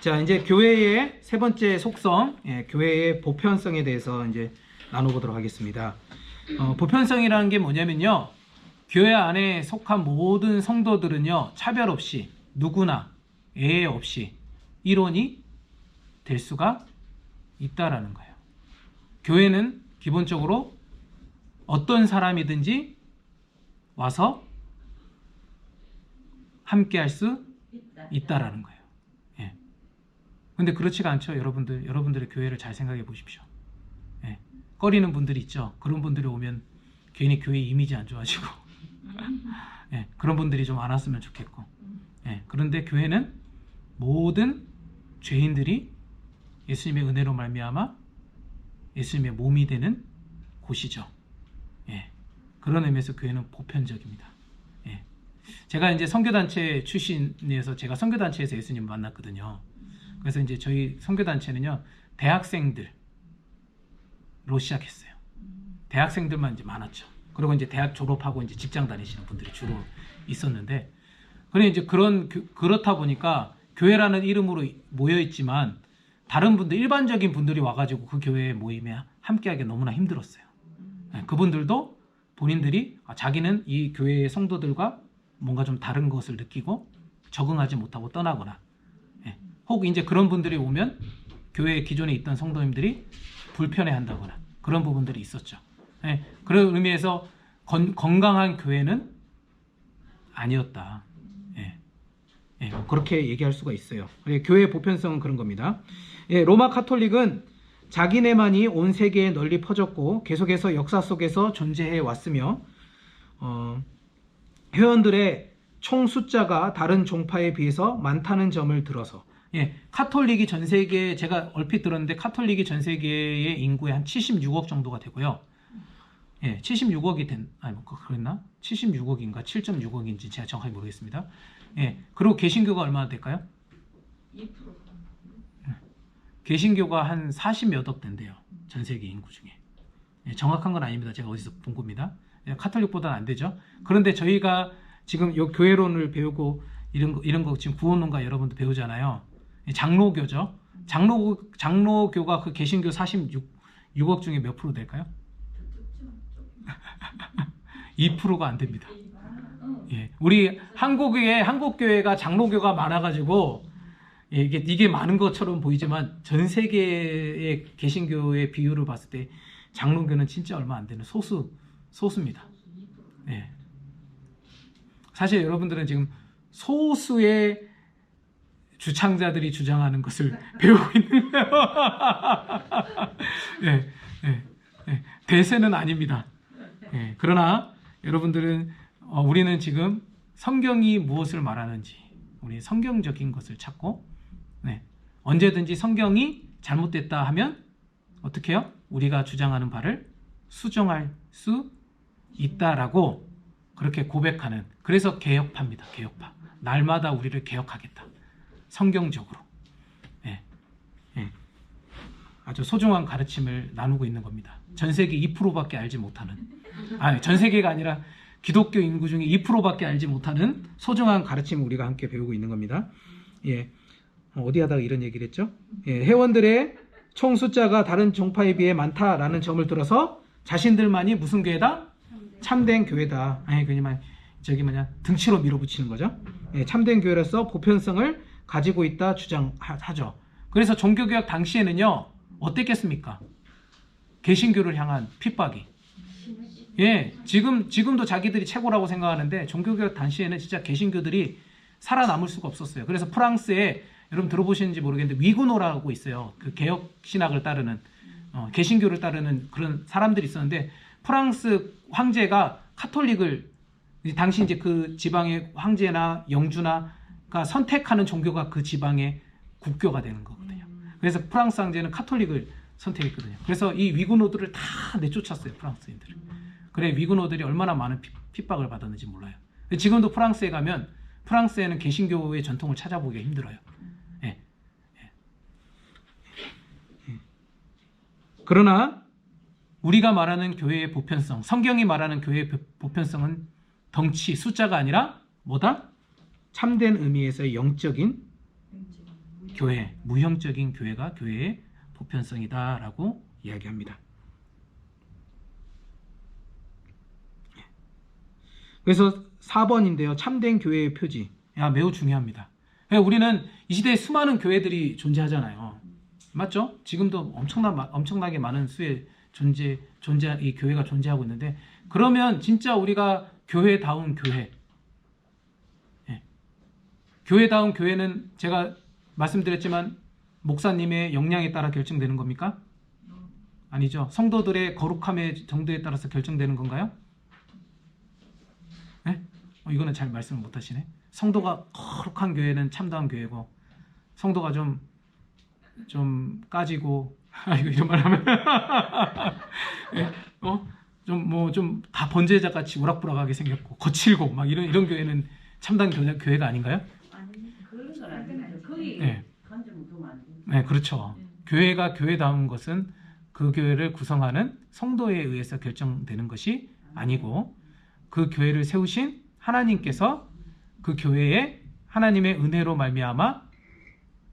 자, 이제 교회의 세 번째 속성, 교회의 보편성에 대해서 이제 나눠보도록 하겠습니다. 보편성이라는 게 뭐냐면요, 교회 안에 속한 모든 성도들은요, 차별 없이 누구나 예외 없이 일원이 될 수가 있다라는 거예요. 교회는 기본적으로 어떤 사람이든지 와서 함께 할 수 있다라는 거예요. 예. 근데 그렇지가 않죠, 여러분들. 여러분들의 교회를 잘 생각해 보십시오. 예. 꺼리는 분들이 있죠. 그런 분들이 오면 괜히 교회 이미지 안 좋아지고 예. 그런 분들이 좀 안 왔으면 좋겠고. 예. 그런데 교회는 모든 죄인들이 예수님의 은혜로 말미암아 예수님의 몸이 되는 곳이죠. 예. 그런 의미에서 교회는 보편적입니다. 예. 제가 이제 선교단체 출신이어서 제가 선교단체에서 예수님을 만났거든요. 그래서 이제 저희 선교단체는요, 대학생들로 시작했어요. 대학생들만 이제 많았죠. 그리고 이제 대학 졸업하고 이제 직장 다니시는 분들이 주로 있었는데, 그래 이제 그렇다 보니까 교회라는 이름으로 모여 있지만 다른 분들, 일반적인 분들이 와가지고 그 교회 모임에 함께하기 너무나 힘들었어요. 네, 그분들도 본인들이 자기는 이 교회의 성도들과 뭔가 좀 다른 것을 느끼고 적응하지 못하고 떠나거나, 혹 이제 그런 분들이 오면 교회에 기존에 있던 성도님들이 불편해한다거나 그런 부분들이 있었죠. 그런 의미에서 건강한 교회는 아니었다. 뭐 그렇게 얘기할 수가 있어요. 교회의 보편성은 그런 겁니다. 로마 카톨릭은 자기네만이 온 세계에 널리 퍼졌고 계속해서 역사 속에서 존재해 왔으며, 회원들의 총 숫자가 다른 종파에 비해서 많다는 점을 들어서, 카톨릭이 전 세계에, 제가 얼핏 들었는데 카톨릭이 전 세계의 인구의 한 76억 정도가 되고요. 76억이 그랬나? 76억인가 7.6억인지 제가 정확히 모르겠습니다. 그리고 개신교가 얼마나 될까요? 2%. 개신교가 한 40몇 억 된대요. 전 세계 인구 중에. 정확한 건 아닙니다. 제가 어디서 본 겁니다. 카톨릭보다는 안 되죠. 그런데 저희가 지금 요 교회론을 배우고 이런 거 지금 구원론가 여러분도 배우잖아요. 장로교죠. 장로교가 그 개신교 46억 중에 몇 프로 될까요? 2%가 안 됩니다. 우리 한국교회가 장로교가 많아가지고 이게 많은 것처럼 보이지만 전 세계의 개신교의 비율을 봤을 때 장로교는 진짜 얼마 안 되는 소수입니다. 사실 여러분들은 지금 소수의 주창자들이 주장하는 것을 배우고 있는 거예요. 대세는 아닙니다. 그러나 여러분들은 우리는 지금 성경이 무엇을 말하는지, 우리 성경적인 것을 찾고, 언제든지 성경이 잘못됐다 하면 어떻게 해요? 우리가 주장하는 바를 수정할 수 있다라고 그렇게 고백하는, 그래서 개혁파입니다. 개혁파. 날마다 우리를 개혁하겠다. 성경적으로. 아주 소중한 가르침을 나누고 있는 겁니다. 전 세계 2%밖에 알지 못하는, 전 세계가 아니라 기독교 인구 중에 2%밖에 알지 못하는 소중한 가르침을 우리가 함께 배우고 있는 겁니다. 어디 하다가 이런 얘기를 했죠? 회원들의 총 숫자가 다른 종파에 비해 많다라는 점을 들어서 자신들만이 무슨 교회다? 참된 교회다. 그냥 등치로 밀어붙이는 거죠. 참된 교회로서 보편성을 가지고 있다 주장하죠. 그래서 종교개혁 당시에는요, 어땠겠습니까? 개신교를 향한 핍박이. 지금도 자기들이 최고라고 생각하는데 종교개혁 당시에는 진짜 개신교들이 살아남을 수가 없었어요. 그래서 프랑스에, 여러분 들어보시는지 모르겠는데 위구노라고 있어요. 그 개혁 신학을 따르는, 개신교를 따르는 그런 사람들이 있었는데, 프랑스 황제가 카톨릭을, 당시 이제 그 지방의 황제나 영주나가 선택하는 종교가 그 지방의 국교가 되는 거거든요. 그래서 프랑스 황제는 카톨릭을 선택했거든요. 그래서 이 위구노들을 다 내쫓았어요, 프랑스인들을. 그래, 위구노들이 얼마나 많은 핍박을 받았는지 몰라요. 지금도 프랑스에 가면 프랑스에는 개신교의 전통을 찾아보기가 힘들어요. 그러나 우리가 말하는 교회의 보편성, 성경이 말하는 교회의 보편성은 덩치, 숫자가 아니라 뭐다? 참된 의미에서의 영적인 교회, 무형적인 교회가 교회의 보편성이다라고 이야기합니다. 그래서 4번인데요. 참된 교회의 표지. 매우 중요합니다. 우리는 이 시대에 수많은 교회들이 존재하잖아요. 맞죠? 지금도 엄청나게 많은 수의 이 교회가 존재하고 있는데, 그러면 진짜 우리가 교회다운 교회, 교회다운 교회는 제가 말씀드렸지만 목사님의 역량에 따라 결정되는 겁니까? 아니죠. 성도들의 거룩함의 정도에 따라서 결정되는 건가요? 네? 이거는 잘 말씀을 못 하시네. 성도가 거룩한 교회는 참다운 교회고, 성도가 좀 까지고, 이런 말 하면, 네? 좀 다 번제자 같이 우락부락하게 생겼고, 거칠고, 막 이런 교회는 참다운 교회가 아닌가요? 네. 네, 그렇죠. 교회가 교회다운 것은 그 교회를 구성하는 성도에 의해서 결정되는 것이 아니고, 그 교회를 세우신 하나님께서 그 교회에 하나님의 은혜로 말미암아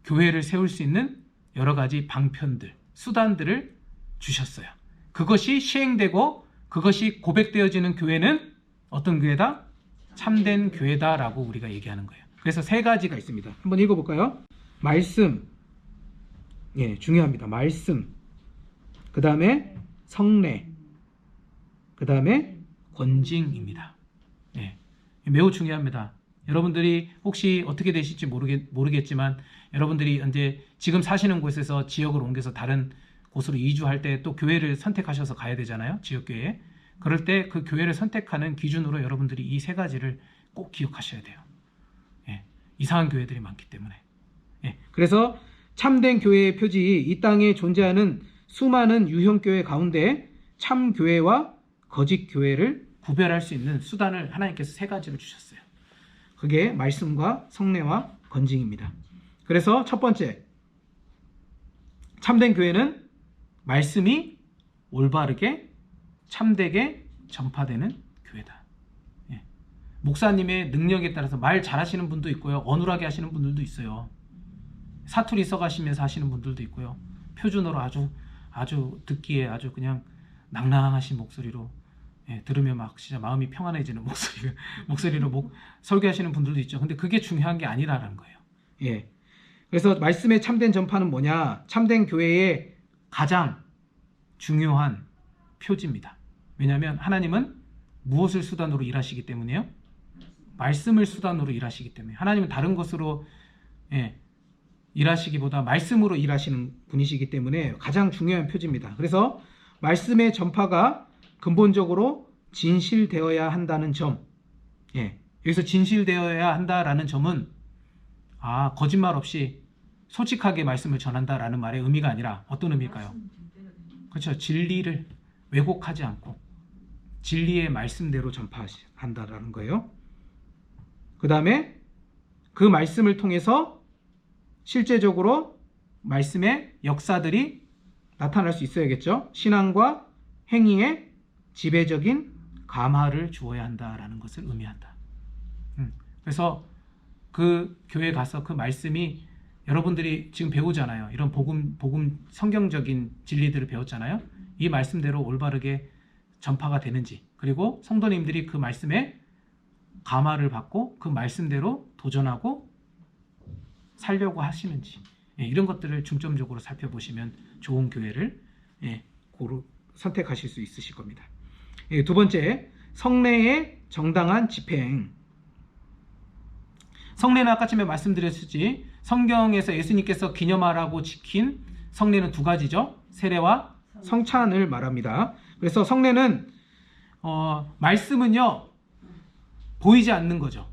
교회를 세울 수 있는 여러 가지 방편들, 수단들을 주셨어요. 그것이 시행되고 그것이 고백되어지는 교회는 어떤 교회다? 참된 교회다라고 우리가 얘기하는 거예요. 그래서 3가지가 있습니다. 한번 읽어볼까요? 말씀, 중요합니다. 말씀, 그 다음에 성례, 그 다음에 권징입니다. 매우 중요합니다. 여러분들이 혹시 어떻게 되실지 모르겠지만, 여러분들이 이제 지금 사시는 곳에서 지역을 옮겨서 다른 곳으로 이주할 때 또 교회를 선택하셔서 가야 되잖아요. 지역교회. 그럴 때 그 교회를 선택하는 기준으로 여러분들이 이 3가지를 꼭 기억하셔야 돼요. 이상한 교회들이 많기 때문에. 그래서 참된 교회의 표지, 이 땅에 존재하는 수많은 유형교회 가운데 참교회와 거짓교회를 구별할 수 있는 수단을 하나님께서 3가지를 주셨어요. 그게 말씀과 성례와 권징입니다. 그래서 첫 번째, 참된 교회는 말씀이 올바르게 참되게 전파되는 교회다. 목사님의 능력에 따라서 말 잘하시는 분도 있고요, 어눌하게 하시는 분들도 있어요. 사투리 써가시면서 하시는 분들도 있고요, 표준어로 아주 듣기에 아주 그냥 낭낭하신 목소리로, 들으면 막 진짜 마음이 평안해지는 목소리로 설교하시는 분들도 있죠. 근데 그게 중요한 게 아니라는 거예요. 그래서 말씀의 참된 전파는 뭐냐? 참된 교회의 가장 중요한 표지입니다. 왜냐하면 하나님은 무엇을 수단으로 일하시기 때문에요? 말씀을 수단으로 일하시기 때문에. 하나님은 다른 것으로 일하시기보다 말씀으로 일하시는 분이시기 때문에 가장 중요한 표지입니다. 그래서 말씀의 전파가 근본적으로 진실되어야 한다는 점, 여기서 진실되어야 한다라는 점은 거짓말 없이 솔직하게 말씀을 전한다라는 말의 의미가 아니라 어떤 의미일까요? 그렇죠. 진리를 왜곡하지 않고 진리의 말씀대로 전파한다라는 거예요. 그 다음에 그 말씀을 통해서 실제적으로 말씀의 역사들이 나타날 수 있어야겠죠. 신앙과 행위에 지배적인 감화를 주어야 한다라는 것을 의미한다. 그래서 그 교회 가서 그 말씀이, 여러분들이 지금 배우잖아요. 이런 복음 성경적인 진리들을 배웠잖아요. 이 말씀대로 올바르게 전파가 되는지, 그리고 성도님들이 그 말씀에 감화를 받고 그 말씀대로 도전하고 살려고 하시는지, 이런 것들을 중점적으로 살펴보시면 좋은 교회를 선택하실 수 있으실 겁니다. 2번째, 성례의 정당한 집행. 성례는 아까쯤에 말씀드렸듯이 성경에서 예수님께서 기념하라고 지킨 성례는 2가지죠. 세례와 성찬을 말합니다. 그래서 성례는 말씀은요, 보이지 않는 거죠.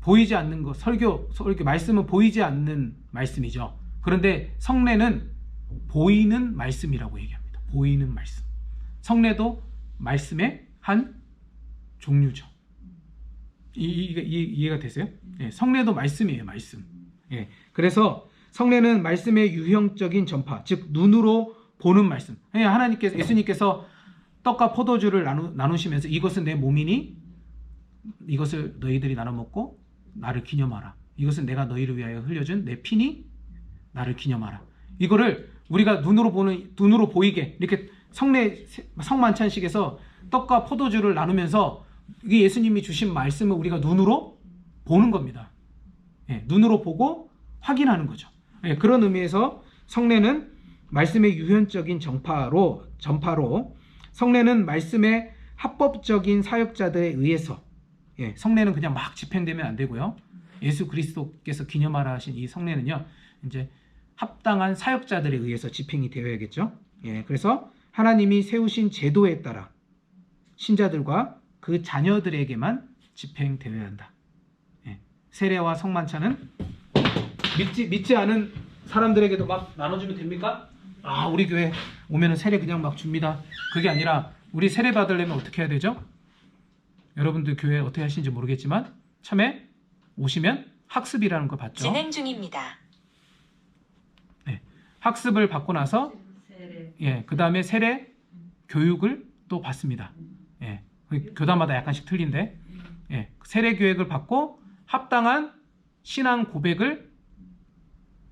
보이지 않는 거. 설교 말씀은 보이지 않는 말씀이죠. 그런데 성례는 보이는 말씀이라고 얘기합니다. 보이는 말씀. 성례도 말씀의 한 종류죠. 이해가 되세요? 성례도 말씀이에요. 말씀. 그래서 성례는 말씀의 유형적인 전파, 즉 눈으로 보는 말씀. 예수님께서 떡과 포도주를 나누시면서 이것은 내 몸이니 이것을 너희들이 나눠 먹고 나를 기념하라. 이것은 내가 너희를 위하여 흘려준 내 피니 나를 기념하라. 이거를 우리가 눈으로 보이게 이렇게 성만찬식에서 떡과 포도주를 나누면서 이게 예수님이 주신 말씀을 우리가 눈으로 보는 겁니다. 예, 눈으로 보고 확인하는 거죠. 예, 그런 의미에서 성례는 말씀의 유현적인 전파로 성례는 말씀의 합법적인 사역자들에 의해서, 예, 성례는 그냥 막 집행되면 안 되고요. 예수 그리스도께서 기념하라 하신 이 성례는요, 이제 합당한 사역자들에 의해서 집행이 되어야겠죠. 예, 그래서 하나님이 세우신 제도에 따라 신자들과 그 자녀들에게만 집행되어야 한다. 예, 세례와 성만찬은 믿지 않은 사람들에게도 막 나눠주면 됩니까? 아, 우리 교회 오면은 세례 그냥 막 줍니다. 그게 아니라 우리 세례 받으려면 어떻게 해야 되죠? 여러분들 교회 어떻게 하시는지 모르겠지만 처음에 오시면 학습이라는 걸 받죠. 진행 중입니다. 네, 학습을 받고 나서 예, 그 다음에 세례 교육을 또 받습니다. 예, 교단마다 약간씩 틀린데, 예, 세례 교육을 받고 합당한 신앙 고백을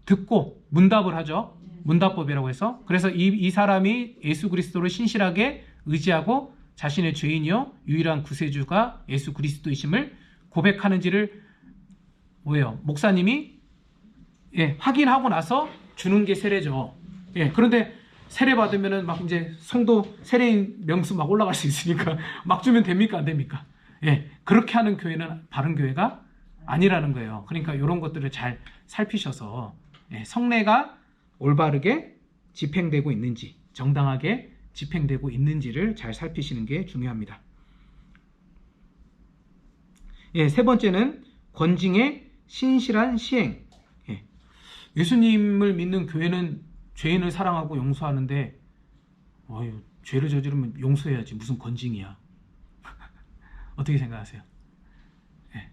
듣고 문답을 하죠. 문답법이라고 해서. 그래서 이 사람이 예수 그리스도를 신실하게 의지하고 자신의 죄인이요 유일한 구세주가 예수 그리스도이심을 고백하는지를 뭐예요? 목사님이, 예, 확인하고 나서 주는 게 세례죠. 예, 그런데 세례 받으면은 막 이제 성도 세례인 명수 막 올라갈 수 있으니까 막 주면 됩니까? 안 됩니까? 예, 그렇게 하는 교회는 바른 교회가 아니라는 거예요. 그러니까 이런 것들을 잘 살피셔서, 예, 성례가 올바르게 집행되고 있는지, 정당하게 집행되고 있는지를 잘 살피시는 게 중요합니다. 예, 세 번째는 권징의 신실한 시행. 예, 예수님을 믿는 교회는 죄인을 사랑하고 용서하는데, 죄를 저지르면 용서해야지 무슨 권징이야. 어떻게 생각하세요? 예,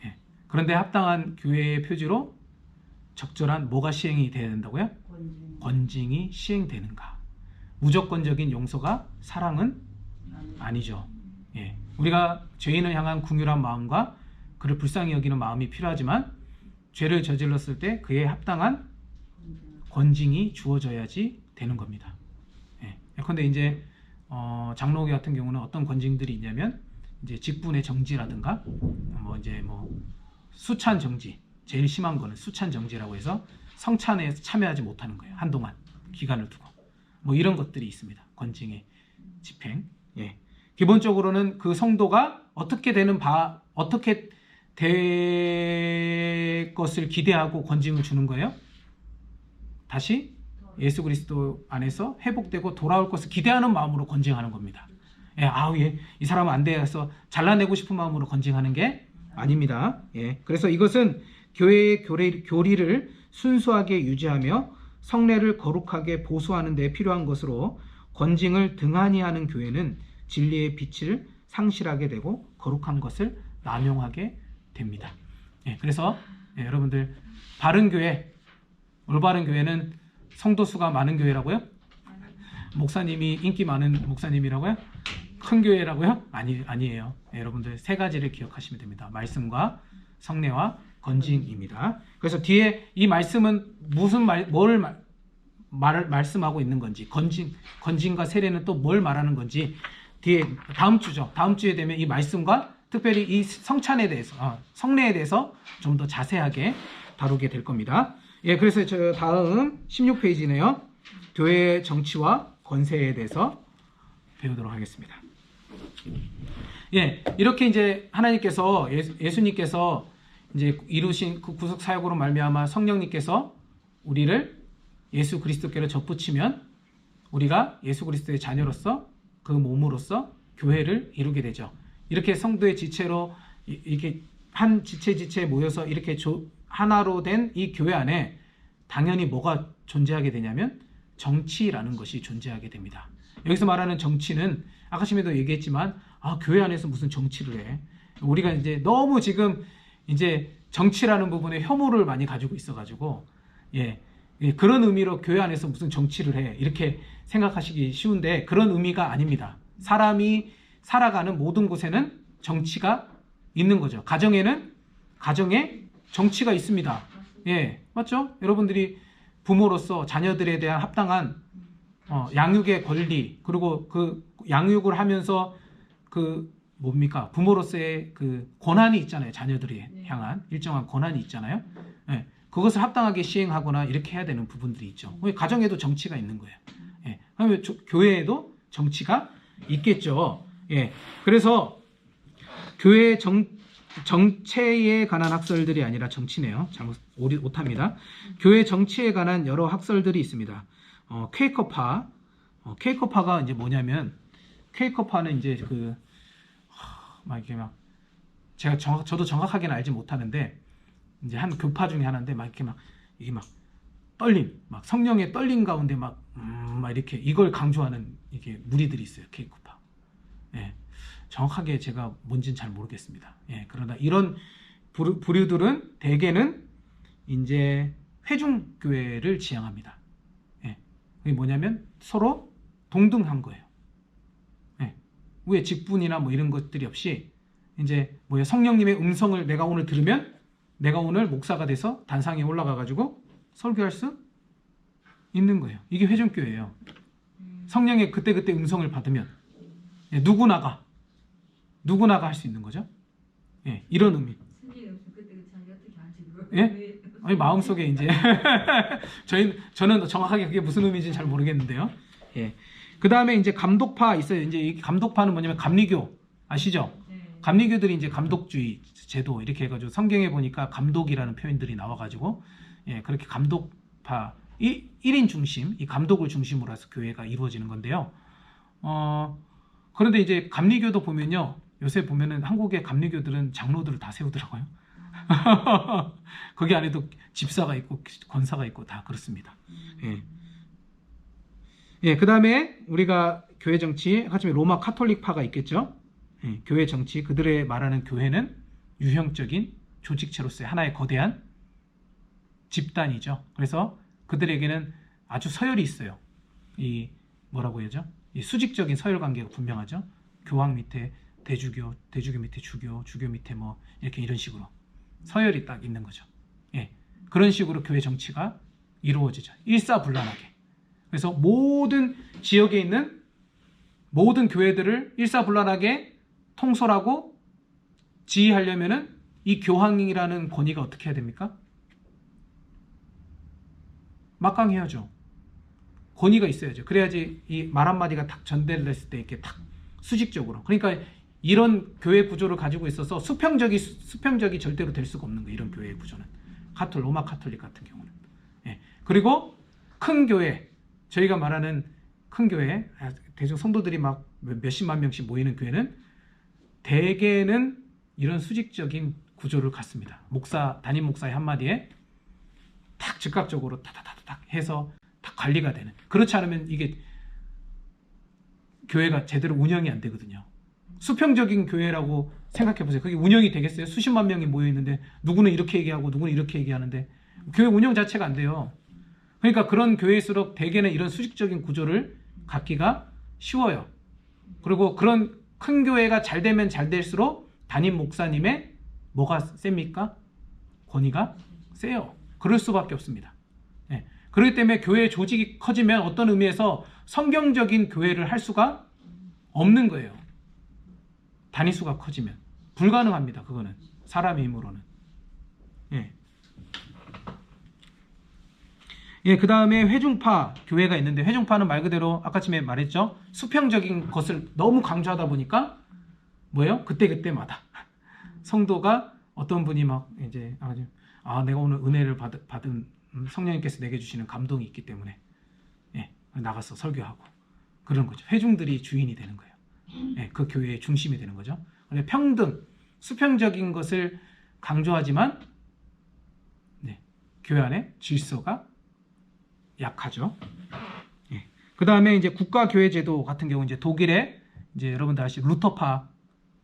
예. 그런데 합당한 교회의 표지로 적절한 뭐가 시행이 돼야 된다고요? 권징이 시행되는가? 무조건적인 용서가 사랑은 아니죠. 예. 우리가 죄인을 향한 긍휼한 마음과 그를 불쌍히 여기는 마음이 필요하지만 죄를 저질렀을 때 그에 합당한 권징이 주어져야지 되는 겁니다. 예. 예컨대 이제 장로교 같은 경우는 어떤 권징들이 있냐면 이제 직분의 정지라든가 수찬 정지, 제일 심한 거는 수찬 정지라고 해서 성찬에 참여하지 못하는 거예요. 한동안 기간을 두고 뭐 이런 것들이 있습니다. 권징의 집행. 예. 기본적으로는 그 성도가 어떻게 될 것을 기대하고 권징을 주는 거예요. 다시 예수 그리스도 안에서 회복되고 돌아올 것을 기대하는 마음으로 권징하는 겁니다. 예, 이 사람은 안 돼 해서 잘라내고 싶은 마음으로 권징하는 게 아닙니다. 예, 그래서 이것은 교회의 교리를 순수하게 유지하며 성례를 거룩하게 보수하는 데 필요한 것으로 권징을 등한히 하는 교회는 진리의 빛을 상실하게 되고 거룩한 것을 남용하게 됩니다. 예, 그래서 여러분들 바른 교회, 올바른 교회는 성도 수가 많은 교회라고요? 목사님이 인기 많은 목사님이라고요? 큰 교회라고요? 아니에요. 예, 여러분들 세 가지를 기억하시면 됩니다. 말씀과 성례와 권징입니다. 그래서 뒤에 이 말씀은 뭘 말씀하고 있는 건지, 권징과 세례는 또 뭘 말하는 건지 뒤에 다음 주죠. 다음 주에 되면 이 말씀과 특별히 이 성찬에 대해서, 성례에 대해서 좀 더 자세하게 다루게 될 겁니다. 예, 그래서 저 다음 16페이지네요. 교회의 정치와 권세에 대해서 배우도록 하겠습니다. 예, 이렇게 이제 하나님께서 예수님께서 이제 이루신 그 구속 사역으로 말미암아 성령님께서 우리를 예수 그리스도께로 접붙이면 우리가 예수 그리스도의 자녀로서 그 몸으로서 교회를 이루게 되죠. 이렇게 성도의 지체로 이렇게 한 지체에 모여서 이렇게 하나로 된 이 교회 안에 당연히 뭐가 존재하게 되냐면 정치라는 것이 존재하게 됩니다. 여기서 말하는 정치는 아까 전에도 얘기했지만 교회 안에서 무슨 정치를 해. 우리가 이제 너무 지금 이제 정치라는 부분에 혐오를 많이 가지고 있어가지고 그런 의미로 교회 안에서 무슨 정치를 해 이렇게 생각하시기 쉬운데 그런 의미가 아닙니다. 사람이 살아가는 모든 곳에는 정치가 있는 거죠. 가정에 정치가 있습니다. 예, 맞죠? 여러분들이 부모로서 자녀들에 대한 합당한 양육의 권리, 그리고 그 양육을 하면서 그 뭡니까? 부모로서의 그 권한이 있잖아요. 자녀들이 향한 일정한 권한이 있잖아요. 예, 그것을 합당하게 시행하거나 이렇게 해야 되는 부분들이 있죠. 가정에도 정치가 있는 거예요. 예, 그러면 교회에도 정치가 있겠죠. 예, 그래서 교회 정체에 관한 학설들이 아니라 정치네요. 잘못 오탑니다. 교회 정치에 관한 여러 학설들이 있습니다. 퀘이커파, 퀘이커파가 이제 뭐냐면, 퀘이커파는 이제 막 이렇게 막 저도 정확하게는 알지 못하는데, 이제 한 교파 중에 하나인데, 막 이렇게 막 이게 막 떨림, 막 성령의 떨림 가운데 막 이렇게 이걸 강조하는 이게 무리들이 있어요. 퀘이커파. 예. 정확하게 제가 뭔지는 잘 모르겠습니다. 예, 그러나 이런 부류들은 대개는 이제 회중교회를 지향합니다. 예, 그게 뭐냐면 서로 동등한 거예요. 예, 왜 직분이나 뭐 이런 것들이 없이 이제 성령님의 음성을 내가 오늘 들으면 내가 오늘 목사가 돼서 단상에 올라가 가지고 설교할 수 있는 거예요. 이게 회중교회예요. 성령의 그때그때 음성을 받으면 예, 누구나가 할 수 있는 거죠. 예, 이런 의미. 예? 아니, 마음속에 이제 저는 정확하게 그게 무슨 의미인지 잘 모르겠는데요. 예. 그다음에 이제 감독파 있어요. 이제 이 감독파는 뭐냐면 감리교 아시죠? 감리교들이 이제 감독주의 제도 이렇게 해 가지고 성경에 보니까 감독이라는 표현들이 나와 가지고 예, 그렇게 감독파 1인 중심, 이 감독을 중심으로 해서 교회가 이루어지는 건데요. 그런데 이제 감리교도 보면요. 요새 보면은 한국의 감리교들은 장로들을 다 세우더라고요. 거기 안에도 집사가 있고 권사가 있고 다 그렇습니다. 예. 예, 그다음에 우리가 교회 정치, 하지만 로마 카톨릭파가 있겠죠. 예, 교회 정치, 그들의 말하는 교회는 유형적인 조직체로서의 하나의 거대한 집단이죠. 그래서 그들에게는 아주 서열이 있어요. 이 뭐라고 해야죠? 이 수직적인 서열 관계가 분명하죠. 교황 밑에 대주교, 대주교 밑에 주교, 주교 밑에 뭐 이렇게 이런 식으로 서열이 딱 있는 거죠. 예, 그런 식으로 교회 정치가 이루어지죠. 일사불란하게. 그래서 모든 지역에 있는 모든 교회들을 일사불란하게 통솔하고 지휘하려면은 이 교황이라는 권위가 어떻게 해야 됩니까? 막강해야죠. 권위가 있어야죠. 그래야지 이 말 한마디가 딱 전달을 했을 때 이렇게 딱 수직적으로. 그러니까 이런 교회 구조를 가지고 있어서 수평적이 절대로 될 수가 없는 거예요. 이런 교회의 구조는. 로마 카톨릭 같은 경우는. 예. 그리고 큰 교회, 저희가 말하는 큰 교회, 대중 성도들이 막 몇십만 명씩 모이는 교회는 대개는 이런 수직적인 구조를 갖습니다. 담임 목사의 한마디에 딱 즉각적으로 타타타닥 해서 딱 관리가 되는. 그렇지 않으면 이게 교회가 제대로 운영이 안 되거든요. 수평적인 교회라고 생각해 보세요. 그게 운영이 되겠어요? 수십만 명이 모여 있는데 누구는 이렇게 얘기하고 누구는 이렇게 얘기하는데 교회 운영 자체가 안 돼요. 그러니까 그런 교회일수록 대개는 이런 수직적인 구조를 갖기가 쉬워요. 그리고 그런 큰 교회가 잘 되면 잘 될수록 담임 목사님의 뭐가 셉니까? 권위가 세요. 그럴 수밖에 없습니다. 네. 그렇기 때문에 교회 조직이 커지면 어떤 의미에서 성경적인 교회를 할 수가 없는 거예요. 단위수가 커지면 불가능합니다. 그거는 사람의 힘으로는. 예. 예, 그 다음에 회중파 교회가 있는데, 회중파는 말 그대로 아까 전에 말했죠. 수평적인 것을 너무 강조하다 보니까 뭐예요? 그때마다 성도가 어떤 분이 막 이제 내가 오늘 은혜를 받은 성령님께서 내게 주시는 감동이 있기 때문에 예, 나가서 설교하고 그런 거죠. 회중들이 주인이 되는 거예요. 예, 그 교회의 중심이 되는 거죠. 평등, 수평적인 것을 강조하지만 네, 교회 안에 질서가 약하죠. 예. 그 다음에 이제 국가교회제도 같은 경우 이제 독일의 이제 여러분들 아시는 루터파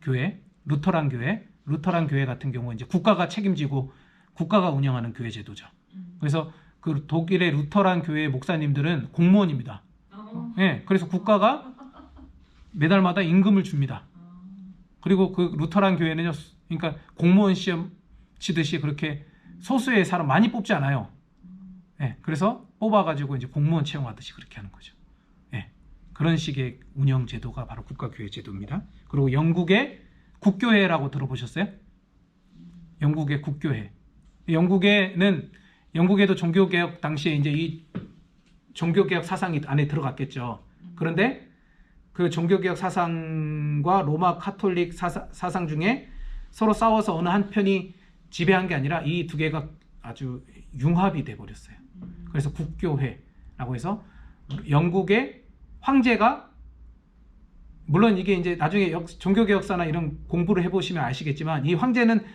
교회, 루터란 교회 같은 경우 이제 국가가 책임지고 국가가 운영하는 교회 제도죠. 그래서 그 독일의 루터란 교회 목사님들은 공무원입니다. 예, 그래서 국가가 매달마다 임금을 줍니다. 그리고 그 루터란 교회는요, 그러니까 공무원 시험 치듯이 그렇게 소수의 사람 많이 뽑지 않아요. 예, 그래서 뽑아가지고 이제 공무원 채용하듯이 그렇게 하는 거죠. 예, 그런 식의 운영 제도가 바로 국가교회 제도입니다. 그리고 영국의 국교회라고 들어보셨어요? 영국의 국교회. 영국에도 종교개혁 당시에 이제 이 종교개혁 사상이 안에 들어갔겠죠. 그런데 그 종교개혁 사상과 로마 카톨릭 사상 중에 서로 싸워서 어느 한 편이 지배한 게 아니라 이 두 개가 아주 융합이 돼 버렸어요. 그래서 국교회라고 해서 영국의 황제가, 물론 이게 이제 나중에 종교개혁사나 이런 공부를 해보시면 아시겠지만, 이 황제는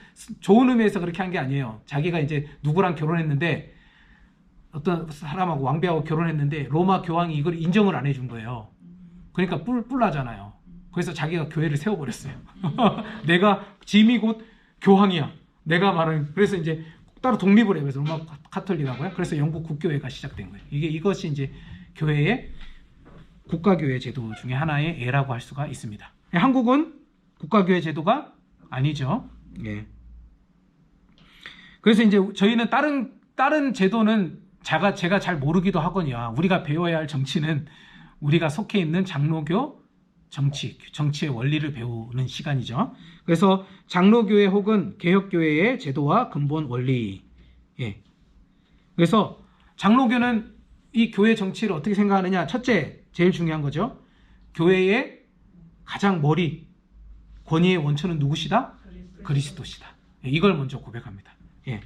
좋은 의미에서 그렇게 한 게 아니에요. 자기가 이제 누구랑 결혼했는데, 어떤 사람하고 왕비하고 결혼했는데 로마 교황이 이걸 인정을 안 해준 거예요. 그러니까 뿔나잖아요. 그래서 자기가 교회를 세워버렸어요. 내가 짐이 곧 교황이야. 내가 말은, 그래서 이제 따로 독립을 해요. 그래서 로마 카톨릭하고요. 그래서 영국 국교회가 시작된 거예요. 이것이 이제 교회의 국가교회 제도 중에 하나의 예라고 할 수가 있습니다. 한국은 국가교회 제도가 아니죠. 예. 그래서 이제 저희는 다른 제도는 제가 잘 모르기도 하거든요. 우리가 배워야 할 정치는 우리가 속해 있는 장로교 정치의 원리를 배우는 시간이죠. 그래서 장로교회 혹은 개혁교회의 제도와 근본 원리. 예. 그래서 장로교는 이 교회 정치를 어떻게 생각하느냐? 첫째, 제일 중요한 거죠. 교회의 가장 머리, 권위의 원천은 누구시다? 그리스도시다. 예, 이걸 먼저 고백합니다. 예.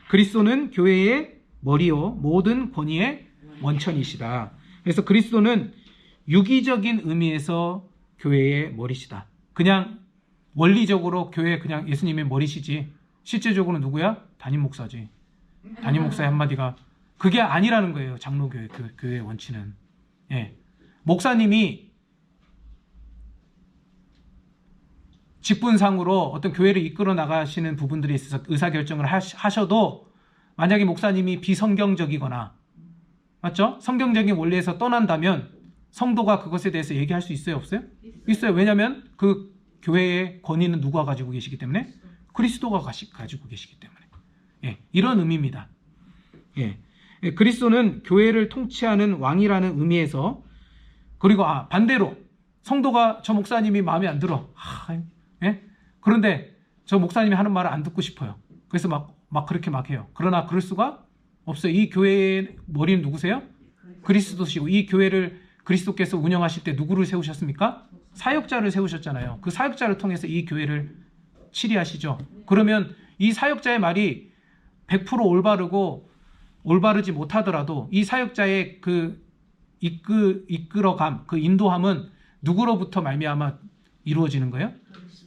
그리스도는 교회의 머리요 모든 권위의 원천이시다. 그래서 그리스도는 유기적인 의미에서 교회의 머리시다. 그냥 원리적으로 교회 그냥 예수님의 머리시지, 실제적으로는 누구야? 담임 목사지. 담임 목사의 한마디가 그게 아니라는 거예요. 장로교회 교회의 원칙은. 예. 목사님이 직분상으로 어떤 교회를 이끌어 나가시는 부분들에 있어서 의사결정을 하셔도, 만약에 목사님이 비성경적이거나, 맞죠? 성경적인 원리에서 떠난다면 성도가 그것에 대해서 얘기할 수 있어요? 없어요? 있어요. 왜냐하면 그 교회의 권위는 누가 가지고 계시기 때문에? 그리스도가 가지고 계시기 때문에. 예, 이런 의미입니다. 예. 그리스도는 교회를 통치하는 왕이라는 의미에서, 그리고 반대로 성도가 저 목사님이 마음에 안 들어. 예? 그런데 저 목사님이 하는 말을 안 듣고 싶어요. 그래서 막 그렇게 막 해요. 그러나 그럴 수가 없어요. 이 교회의 머리는 누구세요? 그리스도시고, 이 교회를 그리스도께서 운영하실 때 누구를 세우셨습니까? 사역자를 세우셨잖아요. 그 사역자를 통해서 이 교회를 치리하시죠. 그러면 이 사역자의 말이 100% 올바르지 못하더라도 이 사역자의 그 이끌어감, 그 인도함은 누구로부터 말미암아 이루어지는 거예요?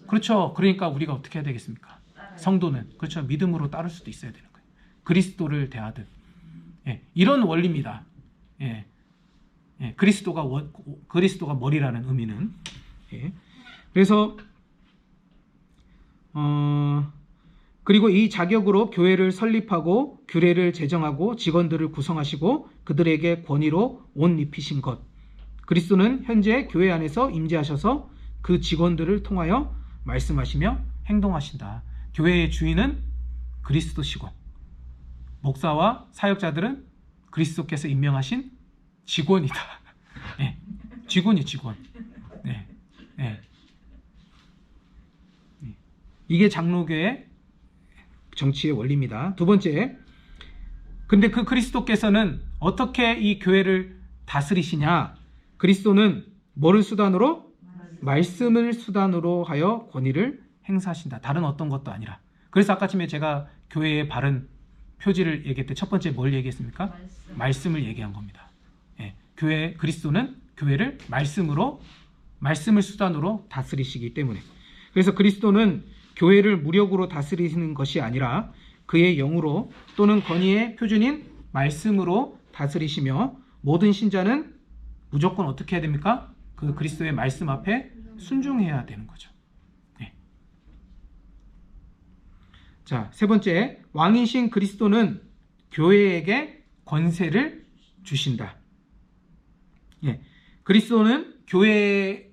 그렇죠. 그러니까 우리가 어떻게 해야 되겠습니까? 성도는, 그렇죠, 믿음으로 따를 수도 있어야 되는 거예요. 그리스도를 대하듯. 예, 이런 원리입니다. 예. 예, 그리스도가 머리라는 의미는. 예. 그래서 그리고 이 자격으로 교회를 설립하고 규례를 제정하고 직원들을 구성하시고 그들에게 권위로 옷 입히신 것. 그리스도는 현재 교회 안에서 임재하셔서 그 직원들을 통하여 말씀하시며 행동하신다. 교회의 주인은 그리스도시고, 목사와 사역자들은 그리스도께서 임명하신 직원이다. 네, 직원. 네, 네. 이게 장로교의 정치의 원리입니다. 두 번째, 근데 그 그리스도께서는 어떻게 이 교회를 다스리시냐? 그리스도는 뭐를 수단으로? 말씀을 수단으로 하여 권위를 행사하신다. 다른 어떤 것도 아니라. 그래서 아까쯤에 제가 교회의 바른 표지를 얘기할 때 첫 번째 뭘 얘기했습니까? 말씀을 얘기한 겁니다. 예, 그리스도는 교회를 말씀을 수단으로 다스리시기 때문에. 그래서 그리스도는 교회를 무력으로 다스리시는 것이 아니라 그의 영으로 또는 권위의 표준인 말씀으로 다스리시며, 모든 신자는 무조건 어떻게 해야 됩니까? 그 그리스도의 말씀 앞에 순종해야 되는 거죠. 네. 자, 세 번째, 왕이신 그리스도는 교회에게 권세를 주신다. 예. 그리스도는 교회에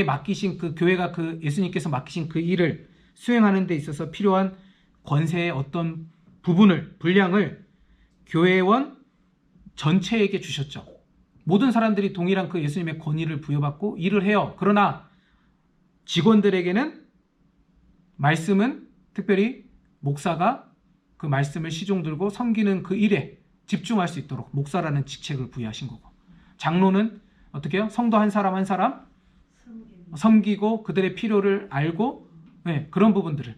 맡기신 교회가 예수님께서 맡기신 그 일을 수행하는 데 있어서 필요한 권세의 어떤 분량을 교회원 전체에게 주셨죠. 모든 사람들이 동일한 그 예수님의 권위를 부여받고 일을 해요. 그러나 직원들에게는 말씀은 특별히 목사가 그 말씀을 시종 들고 섬기는 그 일에 집중할 수 있도록 목사라는 직책을 부여하신 거고, 장로는 어떻게 해요? 성도 한 사람 한 사람 섬기고 그들의 필요를 알고, 그런 부분들을,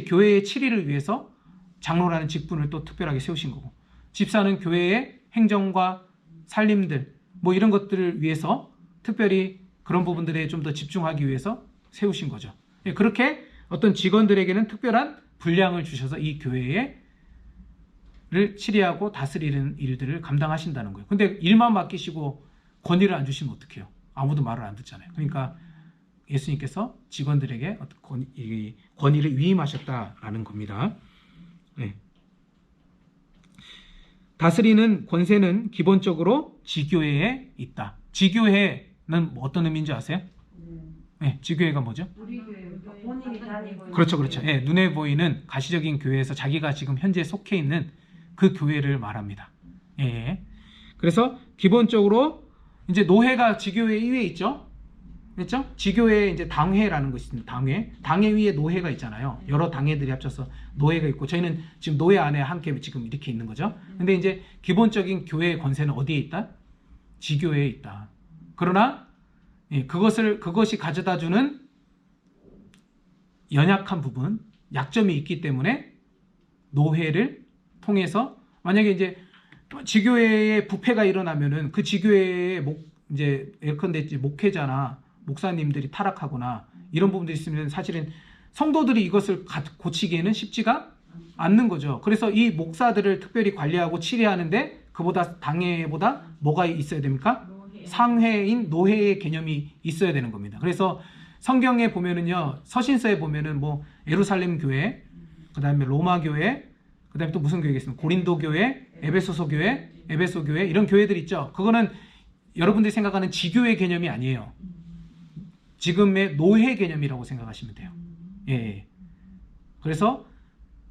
교회의 치리를 위해서 장로라는 직분을 또 특별하게 세우신 거고, 집사는 교회의 행정과 살림들 뭐 이런 것들을 위해서 특별히 그런 부분들에 좀 더 집중하기 위해서 세우신 거죠. 그렇게 어떤 직원들에게는 특별한 분량을 주셔서 이 교회를 치리하고 다스리는 일들을 감당하신다는 거예요. 근데 일만 맡기시고 권위를 안 주시면 어떡해요? 아무도 말을 안 듣잖아요. 그러니까 예수님께서 직원들에게 어떤 권위를 위임하셨다라는 겁니다. 네. 다스리는 권세는 기본적으로 지교회에 있다. 지교회는 어떤 의미인지 아세요? 네, 지교회가 뭐죠? 우리 교회 본인이 다니고 그렇죠. 눈에 보이는 가시적인 교회에서 자기가 지금 현재 속해 있는 그 교회를 말합니다. 그래서 기본적으로 이제 노회가 지교회 이외에 있죠. 그렇죠? 지교회에 이제 당회라는 것이 있습니다. 당회 위에 노회가 있잖아요. 여러 당회들이 합쳐서 노회가 있고, 저희는 지금 노회 안에 함께 지금 이렇게 있는 거죠. 근데 이제 기본적인 교회의 권세는 어디에 있다? 지교회에 있다. 그러나 그것이 가져다 주는 연약한 부분, 약점이 있기 때문에 노회를 통해서, 만약에 이제 지교회에 부패가 일어나면은 그 지교회에 이제 예컨대 목회자나 목사님들이 타락하거나 이런 부분들이 있으면 사실은 성도들이 이것을 고치기에는 쉽지가 않는 거죠. 그래서 이 목사들을 특별히 관리하고 치리하는데 그보다 당회보다 뭐가 있어야 됩니까? 상회인 노회의 개념이 있어야 되는 겁니다. 그래서 성경에 보면은요, 서신서에 보면은 뭐 예루살렘 교회, 그다음에 로마 교회, 그다음에 또 무슨 교회가 있습니까? 고린도 교회, 에베소 교회 이런 교회들 있죠. 그거는 여러분들이 생각하는 지교회 개념이 아니에요. 지금의 노회 개념이라고 생각하시면 돼요. 그래서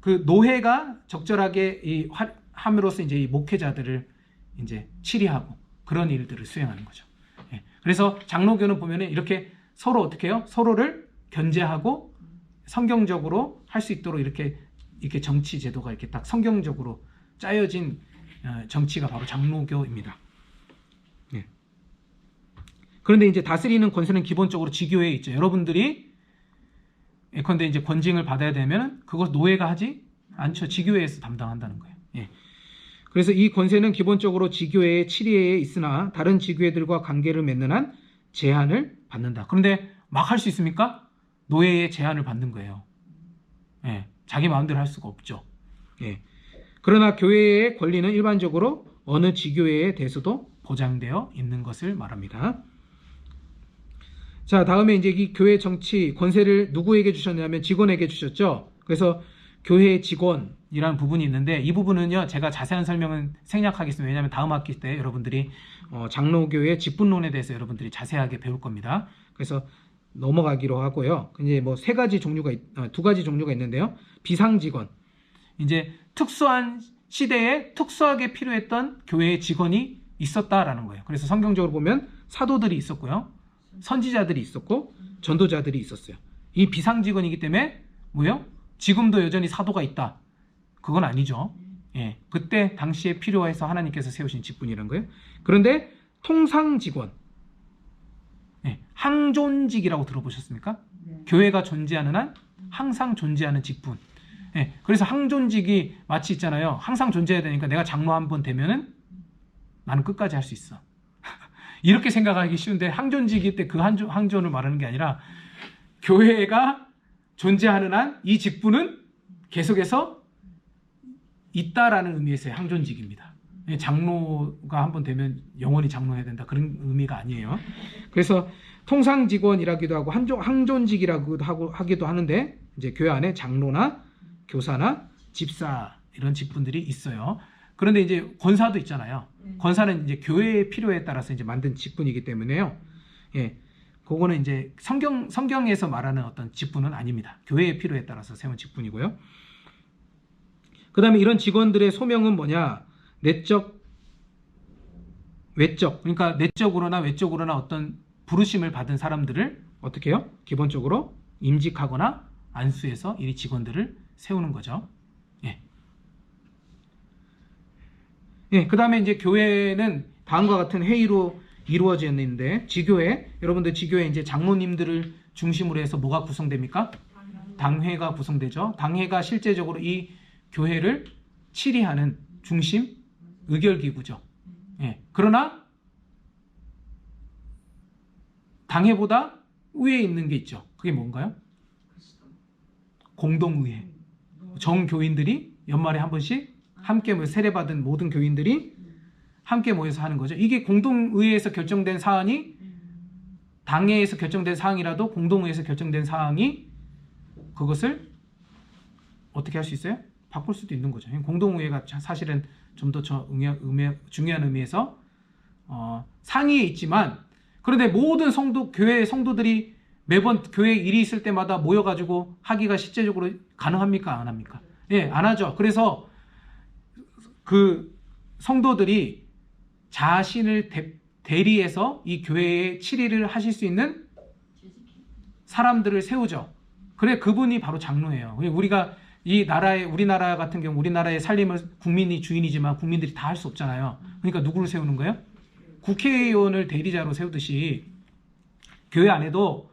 그 노회가 적절하게 함으로써 이제 이 목회자들을 이제 치리하고 그런 일들을 수행하는 거죠. 그래서 장로교는 보면은 이렇게 서로 어떻게 해요? 서로를 견제하고 성경적으로 할 수 있도록 이렇게 정치 제도가 이렇게 딱 성경적으로 짜여진 정치가 바로 장로교입니다. 그런데 이제 다스리는 권세는 기본적으로 지교회에 있죠. 여러분들이 예컨대 이제 권징을 받아야 되면 그것 노예가 하지 않죠. 지교회에서 담당한다는 거예요. 그래서 이 권세는 기본적으로 지교회의 치리에 있으나 다른 지교회들과 관계를 맺는 한 제한을 받는다. 그런데 막 할 수 있습니까? 노예의 제한을 받는 거예요. 자기 마음대로 할 수가 없죠. 그러나 교회의 권리는 일반적으로 어느 지교회에 대해서도 보장되어 있는 것을 말합니다. 자, 다음에 이제 이 교회 정치 권세를 누구에게 주셨냐면 직원에게 주셨죠. 그래서 교회 직원이라는 부분이 있는데 이 부분은요, 제가 자세한 설명은 생략하겠습니다. 왜냐하면 다음 학기 때 여러분들이 장로교의 직분론에 대해서 여러분들이 자세하게 배울 겁니다. 그래서 넘어가기로 하고요. 이제 뭐 두 가지 종류가 있는데요. 비상직원, 이제 특수한 시대에 특수하게 필요했던 교회의 직원이 있었다라는 거예요. 그래서 성경적으로 보면 사도들이 있었고요, 선지자들이 있었고 전도자들이 있었어요. 이 비상직원이기 때문에 뭐요? 지금도 여전히 사도가 있다, 그건 아니죠. 그때 당시에 필요해서 하나님께서 세우신 직분이라는 거예요. 그런데 통상직원, 항존직이라고 들어보셨습니까? 교회가 존재하는 한 항상 존재하는 직분. 그래서 항존직이 마치 있잖아요. 항상 존재해야 되니까 내가 장로 한 번 되면은 나는 끝까지 할 수 있어. 이렇게 생각하기 쉬운데 항존직일 때 그 항존을 말하는 게 아니라 교회가 존재하는 한 이 직분은 계속해서 있다라는 의미에서의 항존직입니다. 장로가 한 번 되면 영원히 장로해야 된다, 그런 의미가 아니에요. 그래서 통상직원이라기도 하고 항존직이라고도 하기도 하는데, 이제 교회 안에 장로나 교사나 집사 이런 직분들이 있어요. 그런데 이제 권사도 있잖아요. 권사는 이제 교회의 필요에 따라서 이제 만든 직분이기 때문에요. 그거는 이제 성경에서 말하는 어떤 직분은 아닙니다. 교회의 필요에 따라서 세운 직분이고요. 그 다음에 이런 직원들의 소명은 뭐냐? 내적, 외적, 그러니까 내적으로나 외적으로나 어떤 부르심을 받은 사람들을 어떻게 해요? 기본적으로 임직하거나 안수해서 이 직원들을 세우는 거죠. 예. 예, 그 다음에 이제 교회는 다음과 같은 회의로 이루어져 있는데, 지교회, 여러분들 지교회 이제 장로님들을 중심으로 해서 뭐가 구성됩니까? 당회가 구성되죠. 당회가 실제적으로 이 교회를 치리하는 중심 의결기구죠. 예. 그러나 당회보다 위에 있는 게 있죠. 그게 뭔가요? 공동의회. 정교인들이 연말에 한 번씩 함께 모여 세례받은 모든 교인들이 함께 모여서 하는 거죠. 이게 공동의회에서 결정된 사안이 당회에서 결정된 사항이라도 공동의회에서 결정된 사항이 그것을 어떻게 할 수 있어요? 바꿀 수도 있는 거죠. 공동의회가 사실은 좀 더 중요한 의미에서 상위에 있지만, 그런데 모든 교회 성도들이 매번 교회 일이 있을 때마다 모여가지고 하기가 실제적으로 가능합니까? 안 합니까? 예, 안 하죠. 그래서 그 성도들이 자신을 대리해서 이 교회의 치리를 하실 수 있는 사람들을 세우죠. 그래, 그분이 바로 장로예요. 우리가 우리나라 같은 경우 우리나라의 살림을 국민이 주인이지만 국민들이 다 할 수 없잖아요. 그러니까 누구를 세우는 거예요? 국회의원을 대리자로 세우듯이 교회 안에도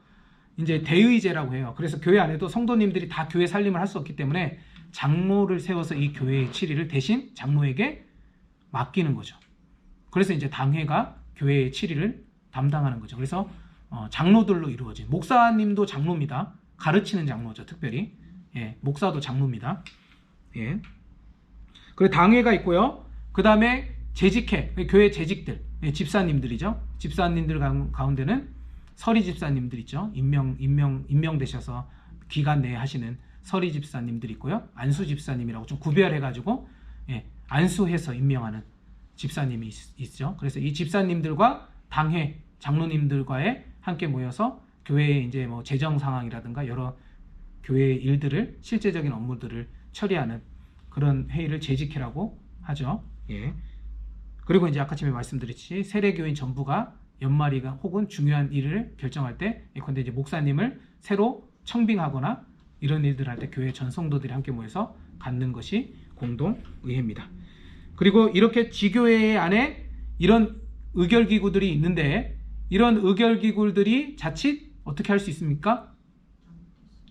이제 대의제라고 해요. 그래서 교회 안에도 성도님들이 다 교회 살림을 할 수 없기 때문에 장로를 세워서 이 교회의 치리를 대신 장로에게 맡기는 거죠. 그래서 이제 당회가 교회의 치리를 담당하는 거죠. 그래서 장로들로 이루어진, 목사님도 장로입니다. 가르치는 장로죠, 특별히. 예, 목사도 장로입니다. 예. 그리고 당회가 있고요. 그 다음에 재직회, 교회 재직들, 예, 집사님들이죠. 집사님들 가운데는 서리 집사님들 있죠. 임명되셔서 기간 내에 하시는 서리 집사님들 있고요. 안수 집사님이라고 좀 구별해가지고, 예, 안수해서 임명하는 집사님이 있죠. 그래서 이 집사님들과 당회 장로님들과의 함께 모여서 교회의 이제 뭐 재정 상황이라든가 여러 교회의 일들을, 실제적인 업무들을 처리하는 그런 회의를 재직회라고 하죠. 예. 그리고 이제 아까 전에 말씀드렸듯이 세례교인 전부가 연말이가 혹은 중요한 일을 결정할 때, 예컨대 이제 목사님을 새로 청빙하거나 이런 일들을 할 때 교회 전 성도들이 함께 모여서 갖는 것이 공동의회입니다. 그리고 이렇게 지교회 안에 이런 의결기구들이 있는데, 이런 의결기구들이 자칫 어떻게 할 수 있습니까?